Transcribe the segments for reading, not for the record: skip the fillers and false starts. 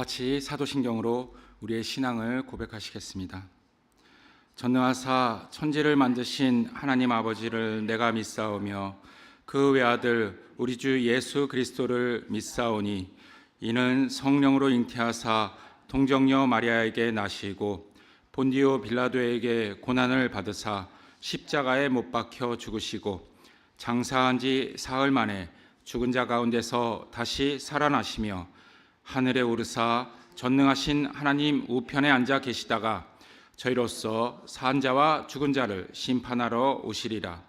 같이 사도신경으로 우리의 신앙을 고백하시겠습니다. 전능하사 천지를 만드신 하나님 아버지를 내가 믿사오며 그 외아들 우리 주 예수 그리스도를 믿사오니 이는 성령으로 잉태하사 동정녀 마리아에게 나시고 본디오 빌라도에게 고난을 받으사 십자가에 못 박혀 죽으시고 장사한 지 사흘 만에 죽은 자 가운데서 다시 살아나시며 하늘에 오르사 전능하신 하나님 우편에 앉아 계시다가 저희로서 산 자와 죽은 자를 심판하러 오시리라.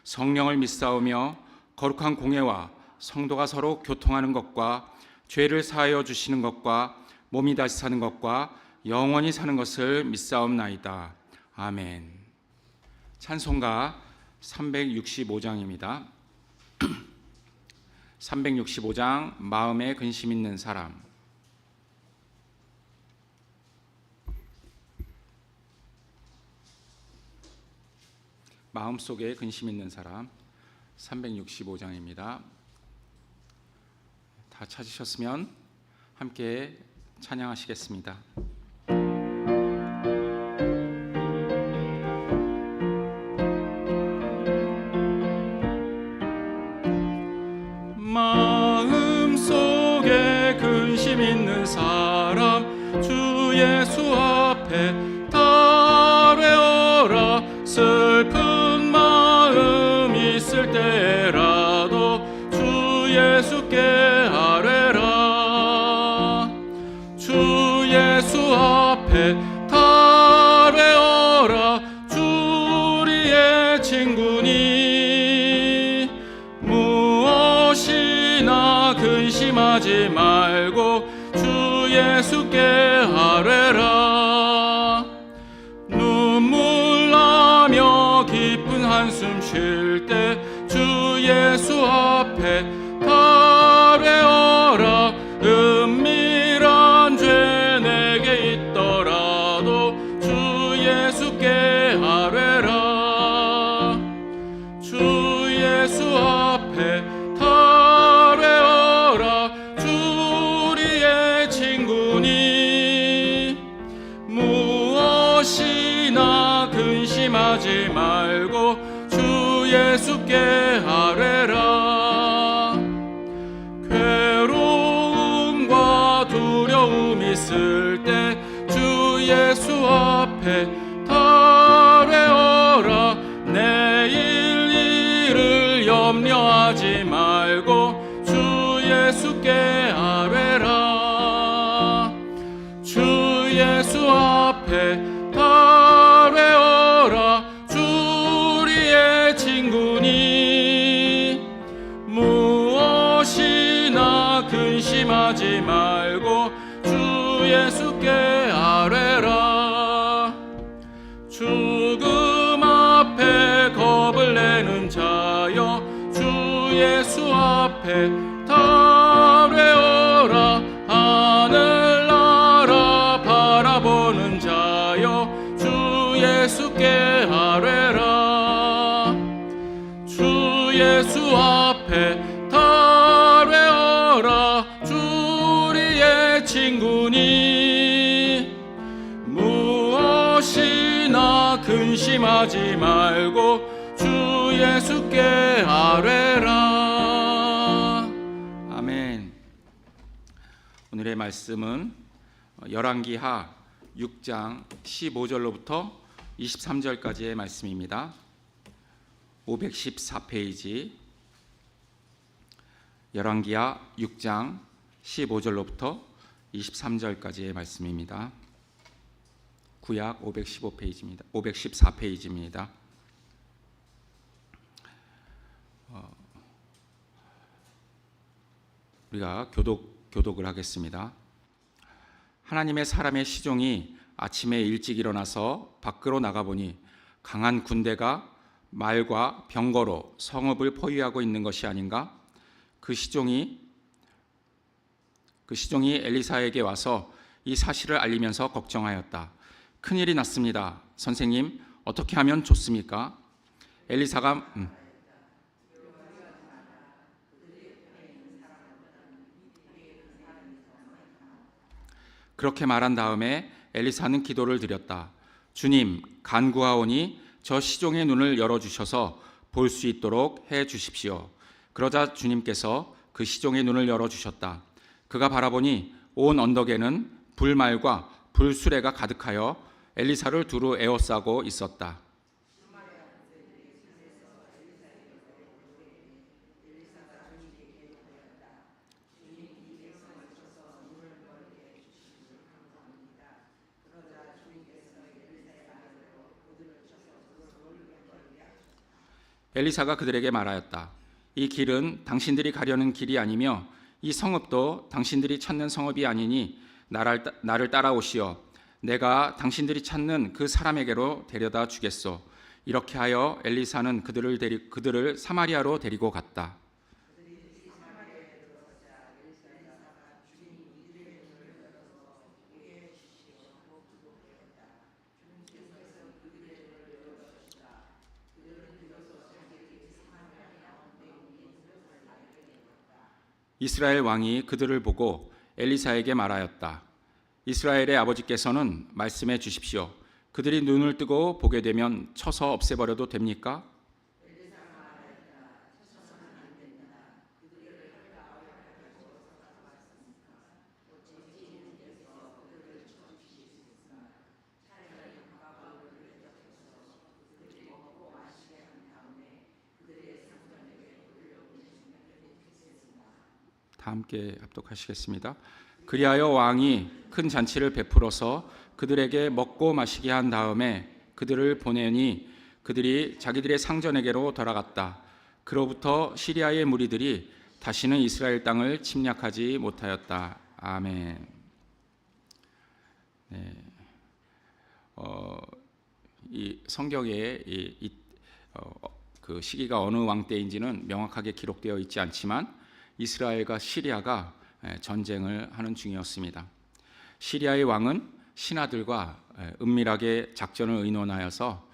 성령을 믿사오며 거룩한 공회와 성도가 서로 교통하는 것과 죄를 사하여 주시는 것과 몸이 다시 사는 것과 영원히 사는 것을 믿사옵나이다. 아멘. 찬송가 365장입니다. 365장 마음에 근심 있는 사람. 마음속에 근심 있는 사람 365장입니다. 다 찾으셨으면 함께 찬양하시겠습니다. 마음속에 근심 있는 사람 주 예수 앞에 달래어라. 슬픈 마음 있을 때라도 주 예수께 아뢰라. 주 예수 앞에 달래어라. 주 우리의 친구니 무엇이나 근심하지 말고 주 예수께 아뢰라. 눈물 나며 깊은 한숨 쉴 때 주 예수 앞에 달래어라. 은밀한 죄 내게 있더라도 주 예수께 아뢰라. 주 예수 앞에 달래어라. 주 우리의 친구니 무엇이나 근심하지 말고 주 예수께 아뢰라. 괴로움과 두려움 있을 때 주 예수 앞에 달래어라. 내일 일을 염려하지 말고 주 예수께 아뢰라. 주 예수 앞에 달래어라. 주 우리의 친구니 무엇이나 근심하지 말고 주 예수께 아뢰라. 죽음 앞에 겁을 내는 자여 주 예수 앞에 달래어라. 하늘나라 바라보는 자여 주 예수께 아뢰라. 주 예수 앞에 달래어라. 주 우리의 친구니 무엇이나 근심하지 말고 주 예수께 아뢰라. 아멘. 오늘의 말씀은 열왕기하 6장 15절로부터 23절까지의 말씀입니다. 514페이지 열왕기하 6장 15절로부터 23절까지의 말씀입니다. 구약 515페이지입니다. 514페이지입니다. 우리가 교독을 하겠습니다. 하나님의 사람의 시종이 아침에 일찍 일어나서 밖으로 나가보니 강한 군대가 말과 병거로 성읍을 포위하고 있는 것이 아닌가? 그 시종이 엘리사에게 와서 이 사실을 알리면서 걱정하였다. 큰일이 났습니다. 선생님, 어떻게 하면 좋습니까? 엘리사가 그렇게 말한 다음에 엘리사는 기도를 드렸다. 주님, 간구하오니 저 시종의 눈을 열어주셔서 볼 수 있도록 해 주십시오. 그러자 주님께서 그 시종의 눈을 열어주셨다. 그가 바라보니 온 언덕에는 불말과 불수레가 가득하여 엘리사를 두루 에워싸고 있었다. 엘리사가 그들에게 말하였다. 이 길은 당신들이 가려는 길이 아니며 이 성읍도 당신들이 찾는 성읍이 아니니 나를 따라오시어 내가 당신들이 찾는 그 사람에게로 데려다 주겠소. 이렇게 하여 엘리사는 그들을 사마리아로 데리고 갔다. 이스라엘 왕이 그들을 보고 엘리사에게 말하였다. 이스라엘의 아버지께서는 말씀해 주십시오. 그들이 눈을 뜨고 보게 되면 쳐서 없애버려도 됩니까? 다 함께 합독하시겠습니다. 그리하여 왕이 큰 잔치를 베풀어서 그들에게 먹고 마시게 한 다음에 그들을 보내니 그들이 자기들의 상전에게로 돌아갔다. 그로부터 시리아의 무리들이 다시는 이스라엘 땅을 침략하지 못하였다. 아멘. 네. 이 성경에 그 시기가 어느 왕 때인지는 명확하게 기록되어 있지 않지만 이스라엘과 시리아가 전쟁을 하는 중이었습니다. 시리아의 왕은 신하들과 은밀하게 작전을 의논하여서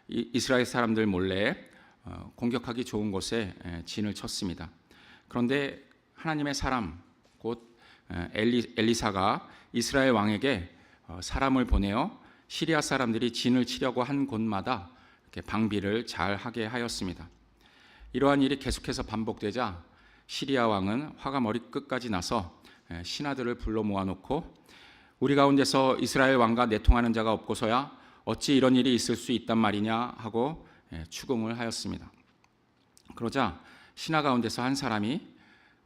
이스라엘 사람들 몰래 공격하기 좋은 곳에 진을 쳤습니다. 그런데 하나님의 사람 곧 엘리사가 이스라엘 왕에게 사람을 보내어 시리아 사람들이 진을 치려고 한 곳마다 이렇게 방비를 잘 하게 하였습니다. 이러한 일이 계속해서 반복되자 시리아 왕은 화가 머리끝까지 나서 신하들을 불러 모아놓고 우리 가운데서 이스라엘 왕과 내통하는 자가 없고서야 어찌 이런 일이 있을 수 있단 말이냐 하고 추궁을 하였습니다. 그러자 신하 가운데서 한 사람이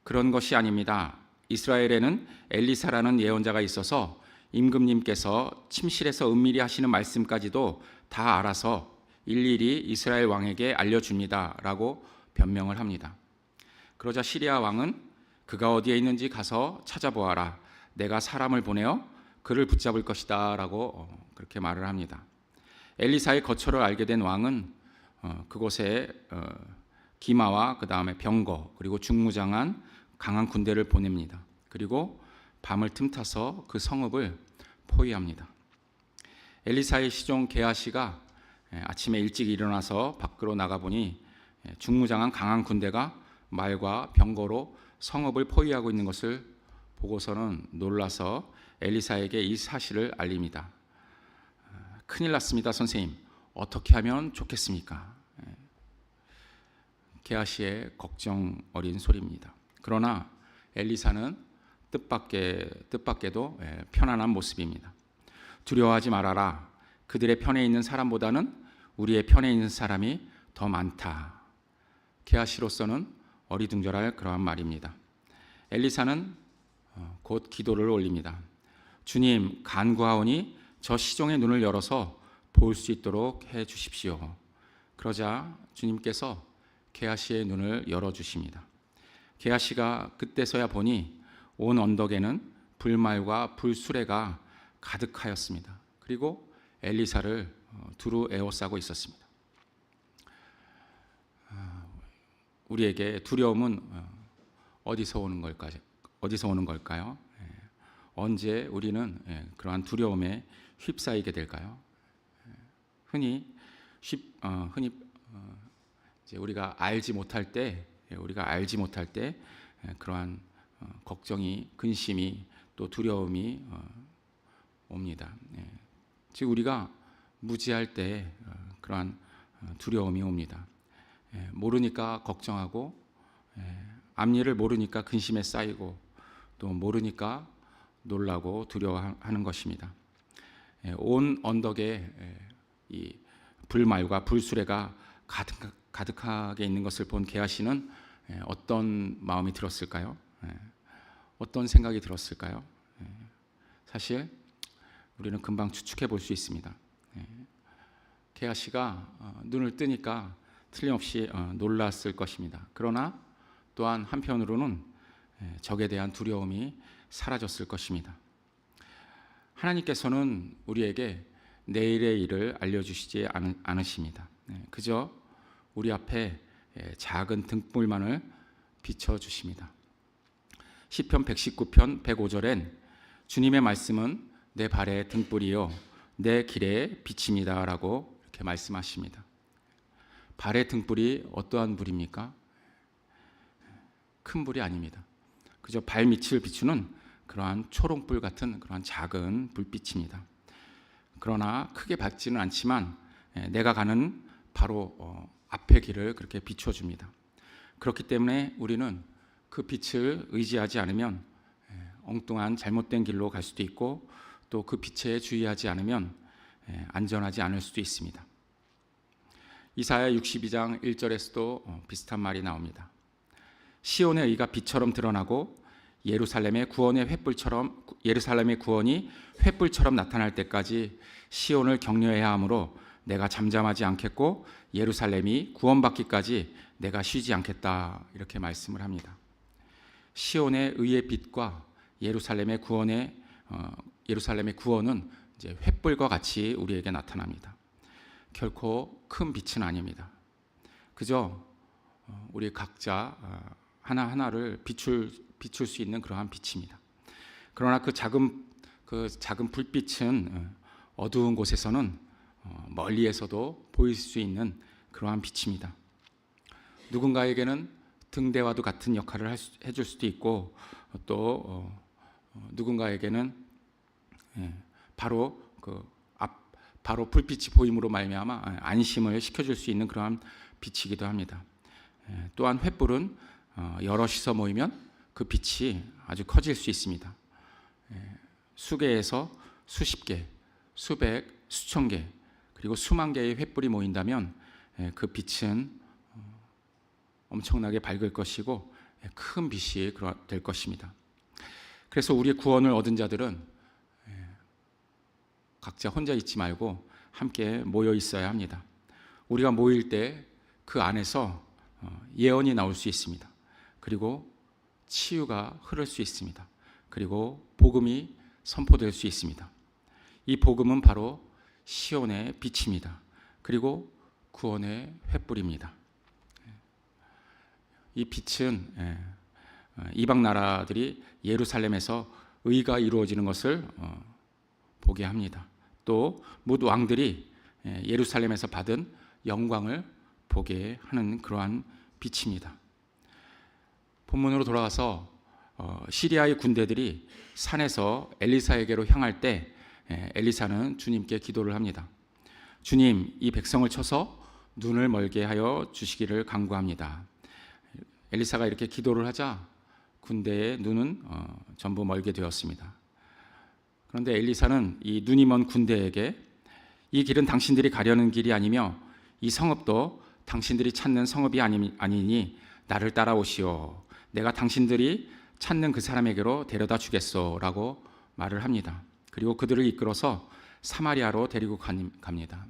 그런 것이 아닙니다. 이스라엘에는 엘리사라는 예언자가 있어서 임금님께서 침실에서 은밀히 하시는 말씀까지도 다 알아서 일일이 이스라엘 왕에게 알려줍니다 라고 변명을 합니다. 그러자 시리아 왕은 그가 어디에 있는지 가서 찾아보아라. 내가 사람을 보내어 그를 붙잡을 것이다 라고 그렇게 말을 합니다. 엘리사의 거처를 알게 된 왕은 그곳에 기마와 그 다음에 병거 그리고 중무장한 강한 군대를 보냅니다. 그리고 밤을 틈타서 그 성읍을 포위합니다. 엘리사의 시종 게하시가 아침에 일찍 일어나서 밖으로 나가보니 중무장한 강한 군대가 말과 병거로 성읍을 포위하고 있는 것을 보고서는 놀라서 엘리사에게 이 사실을 알립니다. 큰일 났습니다, 선생님. 어떻게 하면 좋겠습니까? 게하시의 걱정 어린 소리입니다. 그러나 엘리사는 뜻밖에도 편안한 모습입니다. 두려워하지 말아라. 그들의 편에 있는 사람보다는 우리의 편에 있는 사람이 더 많다. 게하시로서는 어리둥절할 그러한 말입니다. 엘리사는 곧 기도를 올립니다. 주님, 간구하오니 저 시종의 눈을 열어서 볼 수 있도록 해 주십시오. 그러자 주님께서 게하시의 눈을 열어주십니다. 게하시가 그때서야 보니 온 언덕에는 불말과 불수레가 가득하였습니다. 그리고 엘리사를 두루 에워싸고 있었습니다. 우리에게 두려움은 어디서 오는 걸까요? 언제 우리는 그러한 두려움에 휩싸이게 될까요? 흔히 이제 우리가 알지 못할 때 그러한 걱정이, 근심이 또 두려움이 옵니다. 즉 우리가 무지할 때 그러한 두려움이 옵니다. 모르니까 걱정하고, 앞일을 모르니까 근심에 쌓이고, 또 모르니까 놀라고 두려워하는 것입니다. 온 언덕에 이 불말과 불수레가 가득하게 있는 것을 본 게하시는 어떤 마음이 들었을까요? 어떤 생각이 들었을까요? 사실 우리는 금방 추측해 볼 수 있습니다. 게하시가 눈을 뜨니까 틀림없이 놀랐을 것입니다. 그러나 또한 한편으로는 적에 대한 두려움이 사라졌을 것입니다. 하나님께서는 우리에게 내일의 일을 알려주시지 않으십니다. 그저 우리 앞에 작은 등불만을 비춰주십니다. 시편 119편 105절엔 주님의 말씀은 내 발의 등불이요 내 길의 빛입니다 라고 이렇게 말씀하십니다. 발의 등불이 어떠한 불입니까? 큰 불이 아닙니다. 그저 발밑을 비추는 그러한 초롱불 같은 그러한 작은 불빛입니다. 그러나 크게 밝지는 않지만 내가 가는 바로 앞의 길을 그렇게 비춰줍니다. 그렇기 때문에 우리는 그 빛을 의지하지 않으면 엉뚱한 잘못된 길로 갈 수도 있고, 또 그 빛에 주의하지 않으면 안전하지 않을 수도 있습니다. 이사야 62장 1절에서도 비슷한 말이 나옵니다. 시온의 의가 빛처럼 드러나고 예루살렘의 구원이 횃불처럼 나타날 때까지 시온을 격려해야 하므로 내가 잠잠하지 않겠고 예루살렘이 구원받기까지 내가 쉬지 않겠다, 이렇게 말씀을 합니다. 시온의 의의 빛과 예루살렘의 구원은 이제 횃불과 같이 우리에게 나타납니다. 결코 큰 빛은 아닙니다. 그저 우리 각자 하나하나를 비출 수 있는 그러한 빛입니다. 그러나 그 작은 불빛은 어두운 곳에서는 멀리에서도 보일 수 있는 그러한 빛입니다. 누군가에게는 등대와도 같은 역할을 해줄 수도 있고, 또 누군가에게는 바로 불빛이 보임으로 말미암아 안심을 시켜줄 수 있는 그러한 빛이기도 합니다. 또한 횃불은 여럿이서 모이면 그 빛이 아주 커질 수 있습니다. 수개에서 수십 개, 수백, 수천 개, 그리고 수만 개의 횃불이 모인다면 그 빛은 엄청나게 밝을 것이고 큰 빛이 될 것입니다. 그래서 우리의 구원을 얻은 자들은 각자 혼자 있지 말고 함께 모여 있어야 합니다. 우리가 모일 때 그 안에서 예언이 나올 수 있습니다. 그리고 치유가 흐를 수 있습니다. 그리고 복음이 선포될 수 있습니다. 이 복음은 바로 시온의 빛입니다. 그리고 구원의 횃불입니다. 이 빛은 이방 나라들이 예루살렘에서 의가 이루어지는 것을 보게 합니다. 또 모두 왕들이 예루살렘에서 받은 영광을 보게 하는 그러한 빛입니다. 본문으로 돌아가서 시리아의 군대들이 산에서 엘리사에게로 향할 때 엘리사는 주님께 기도를 합니다. 주님, 이 백성을 쳐서 눈을 멀게 하여 주시기를 간구합니다. 엘리사가 이렇게 기도를 하자 군대의 눈은 전부 멀게 되었습니다. 그런데 엘리사는 이 눈이 먼 군대에게 이 길은 당신들이 가려는 길이 아니며 이 성읍도 당신들이 찾는 성읍이 아니니 나를 따라오시오. 내가 당신들이 찾는 그 사람에게로 데려다 주겠소 라고 말을 합니다. 그리고 그들을 이끌어서 사마리아로 데리고 갑니다.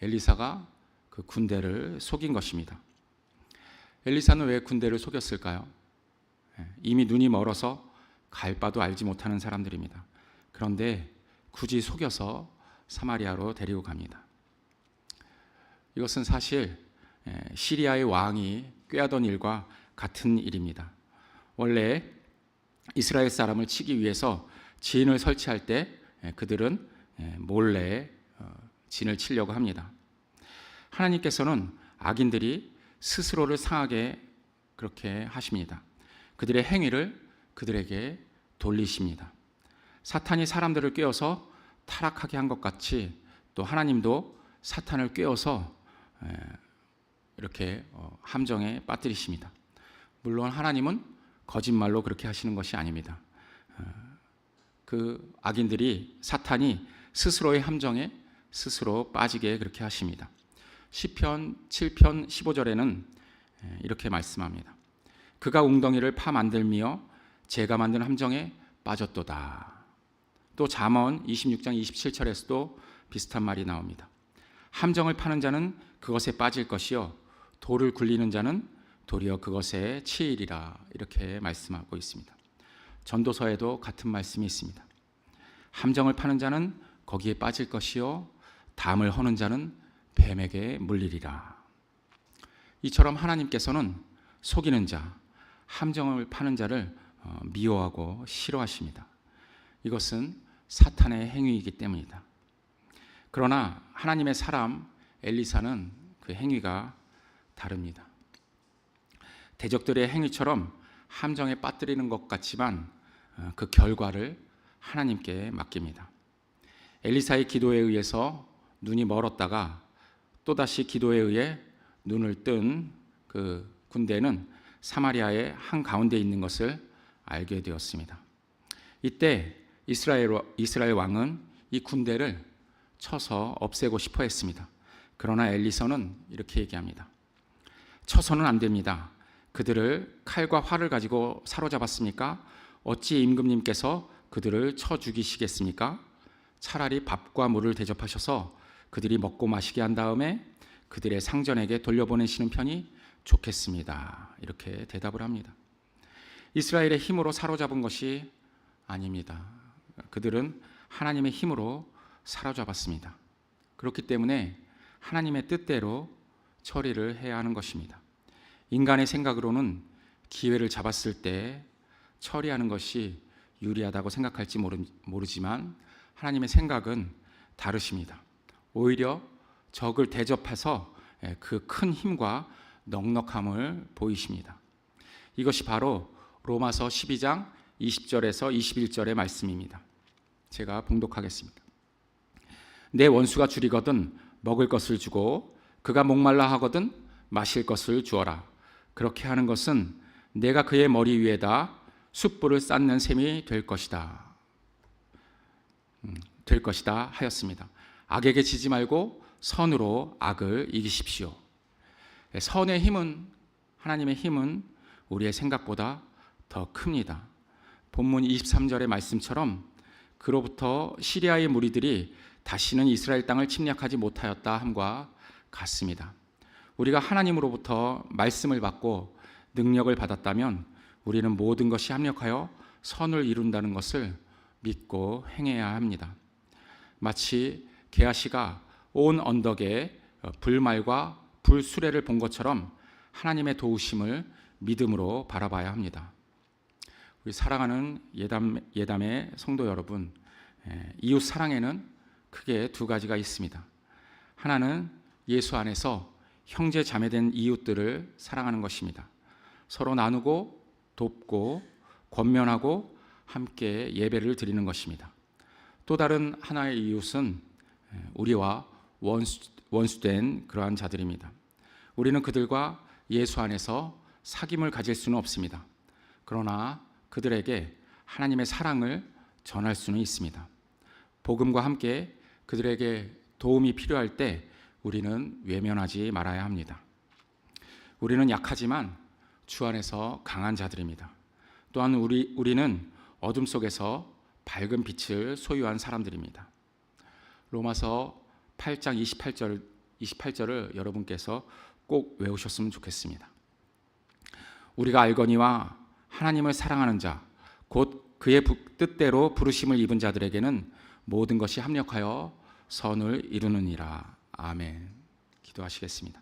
엘리사가 그 군대를 속인 것입니다. 엘리사는 왜 군대를 속였을까요? 이미 눈이 멀어서 갈 바도 알지 못하는 사람들입니다. 그런데 굳이 속여서 사마리아로 데리고 갑니다. 이것은 사실 시리아의 왕이 꾀하던 일과 같은 일입니다. 원래 이스라엘 사람을 치기 위해서 진을 설치할 때 그들은 몰래 진을 치려고 합니다. 하나님께서는 악인들이 스스로를 상하게 그렇게 하십니다. 그들의 행위를 그들에게 돌리십니다. 사탄이 사람들을 꿰어서 타락하게 한 것 같이 또 하나님도 사탄을 꿰어서 이렇게 함정에 빠뜨리십니다. 물론 하나님은 거짓말로 그렇게 하시는 것이 아닙니다. 그 악인들이 사탄이 스스로의 함정에 스스로 빠지게 그렇게 하십니다. 시편 7편 15절에는 이렇게 말씀합니다. 그가 웅덩이를 파 만들며 제가 만든 함정에 빠졌도다. 또 잠언 26장 27절에서도 비슷한 말이 나옵니다. 함정을 파는 자는 그것에 빠질 것이요 돌을 굴리는 자는 도리어 그것에 치이리라. 이렇게 말씀하고 있습니다. 전도서에도 같은 말씀이 있습니다. 함정을 파는 자는 거기에 빠질 것이요 담을 허는 자는 뱀에게 물리리라. 이처럼 하나님께서는 속이는 자, 함정을 파는 자를 미워하고 싫어하십니다. 이것은 사탄의 행위이기 때문이다. 그러나 하나님의 사람 엘리사는 그 행위가 다릅니다. 대적들의 행위처럼 함정에 빠뜨리는 것 같지만 그 결과를 하나님께 맡깁니다. 엘리사의 기도에 의해서 눈이 멀었다가 또다시 기도에 의해 눈을 뜬 그 군대는 사마리아의 한가운데 있는 것을 알게 되었습니다. 이때 이스라엘 왕은 이 군대를 쳐서 없애고 싶어 했습니다. 그러나 엘리사는 이렇게 얘기합니다. 쳐서는 안 됩니다. 그들을 칼과 활을 가지고 사로잡았습니까? 어찌 임금님께서 그들을 쳐 죽이시겠습니까? 차라리 밥과 물을 대접하셔서 그들이 먹고 마시게 한 다음에 그들의 상전에게 돌려보내시는 편이 좋겠습니다. 이렇게 대답을 합니다. 이스라엘의 힘으로 사로잡은 것이 아닙니다. 그들은 하나님의 힘으로 사로잡았습니다. 그렇기 때문에 하나님의 뜻대로 처리를 해야 하는 것입니다. 인간의 생각으로는 기회를 잡았을 때 처리하는 것이 유리하다고 생각할지 모르지만 하나님의 생각은 다르십니다. 오히려 적을 대접해서 그 큰 힘과 넉넉함을 보이십니다. 이것이 바로 로마서 12장 20절에서 21절의 말씀입니다. 제가 봉독하겠습니다. 내 원수가 줄이거든 먹을 것을 주고 그가 목말라 하거든 마실 것을 주어라. 그렇게 하는 것은 내가 그의 머리 위에다 숯불을 쌓는 셈이 될 것이다 하였습니다. 악에게 지지 말고 선으로 악을 이기십시오. 선의 힘은, 하나님의 힘은 우리의 생각보다 더 큽니다. 본문 23절의 말씀처럼 그로부터 시리아의 무리들이 다시는 이스라엘 땅을 침략하지 못하였다 함과 같습니다. 우리가 하나님으로부터 말씀을 받고 능력을 받았다면 우리는 모든 것이 합력하여 선을 이룬다는 것을 믿고 행해야 합니다. 마치 게하시가 온 언덕에 불말과 불수레를 본 것처럼 하나님의 도우심을 믿음으로 바라봐야 합니다. 우리 사랑하는 예담의 성도 여러분, 이웃 사랑에는 크게 두 가지가 있습니다. 하나는 예수 안에서 형제 자매된 이웃들을 사랑하는 것입니다. 서로 나누고 돕고 권면하고 함께 예배를 드리는 것입니다. 또 다른 하나의 이웃은 우리와 원수된 그러한 자들입니다. 우리는 그들과 예수 안에서 사귐을 가질 수는 없습니다. 그러나 그들에게 하나님의 사랑을 전할 수는 있습니다. 복음과 함께 그들에게 도움이 필요할 때 우리는 외면하지 말아야 합니다. 우리는 약하지만 주 안에서 강한 자들입니다. 또한 우리는 어둠 속에서 밝은 빛을 소유한 사람들입니다. 로마서 8장 28절을 여러분께서 꼭 외우셨으면 좋겠습니다. 우리가 알거니와 하나님을 사랑하는 자, 곧 그의 뜻대로 부르심을 입은 자들에게는 모든 것이 합력하여 선을 이루느니라. 아멘. 기도하시겠습니다.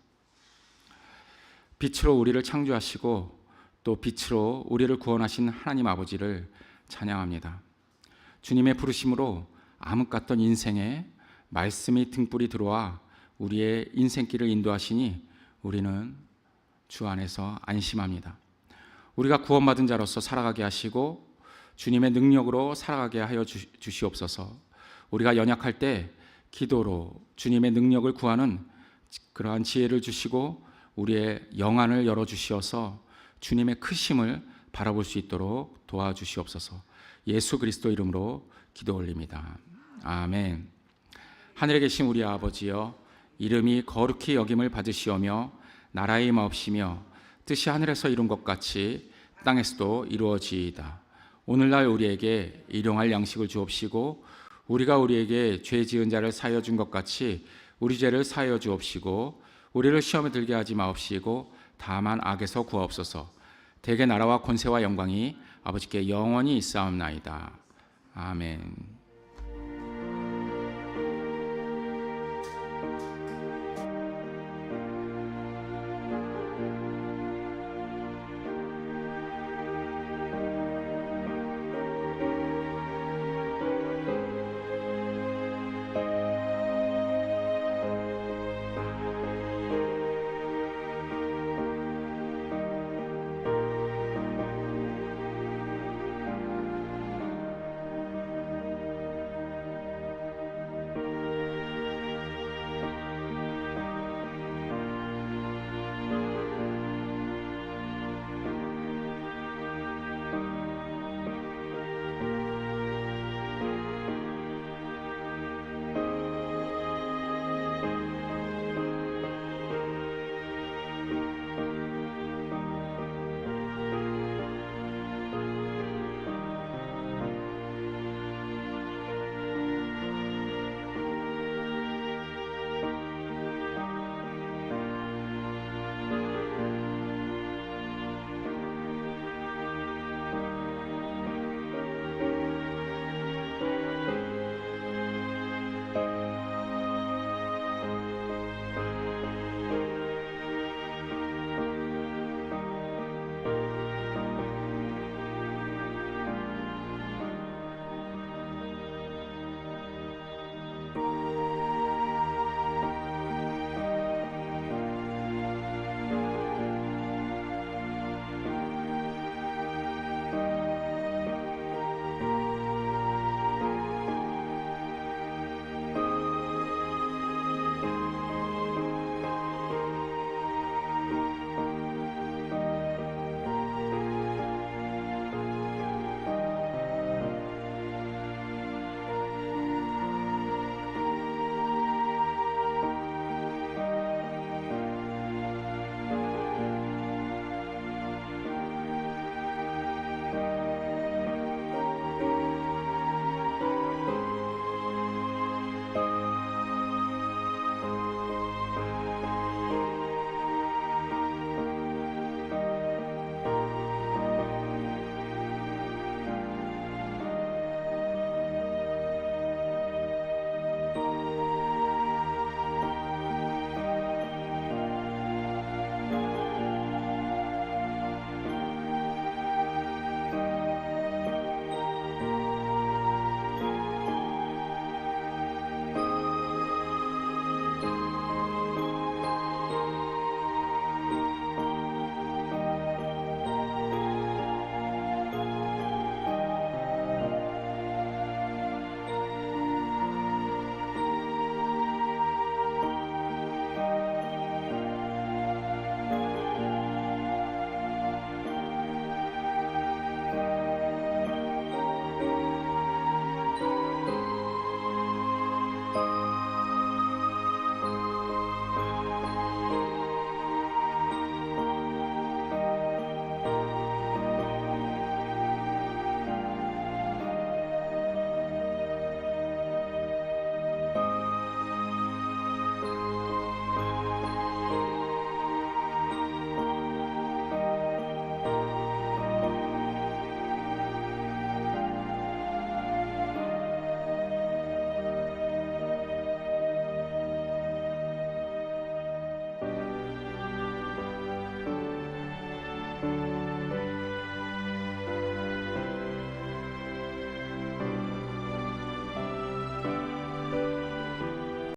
빛으로 우리를 창조하시고 또 빛으로 우리를 구원하신 하나님 아버지를 찬양합니다. 주님의 부르심으로 암흑 같던 인생에 말씀이 등불이 들어와 우리의 인생길을 인도하시니 우리는 주 안에서 안심합니다. 우리가 구원받은 자로서 살아가게 하시고 주님의 능력으로 살아가게 하여 주시옵소서. 우리가 연약할 때 기도로 주님의 능력을 구하는 그러한 지혜를 주시고 우리의 영안을 열어주시어서 주님의 크심을 바라볼 수 있도록 도와주시옵소서. 예수 그리스도 이름으로 기도 올립니다. 아멘. 하늘에 계신 우리 아버지여, 이름이 거룩히 여김을 받으시오며 나라의 마옵시며 뜻이 하늘에서 이룬 것 같이 땅에서도 이루어지이다. 오늘날 우리에게 일용할 양식을 주옵시고 우리가 우리에게 죄 지은 자를 사하여 준 것 같이 우리 죄를 사하여 주옵시고 우리를 시험에 들게 하지 마옵시고 다만 악에서 구하옵소서. 대개 나라와 권세와 영광이 아버지께 영원히 있사옵나이다. 아멘.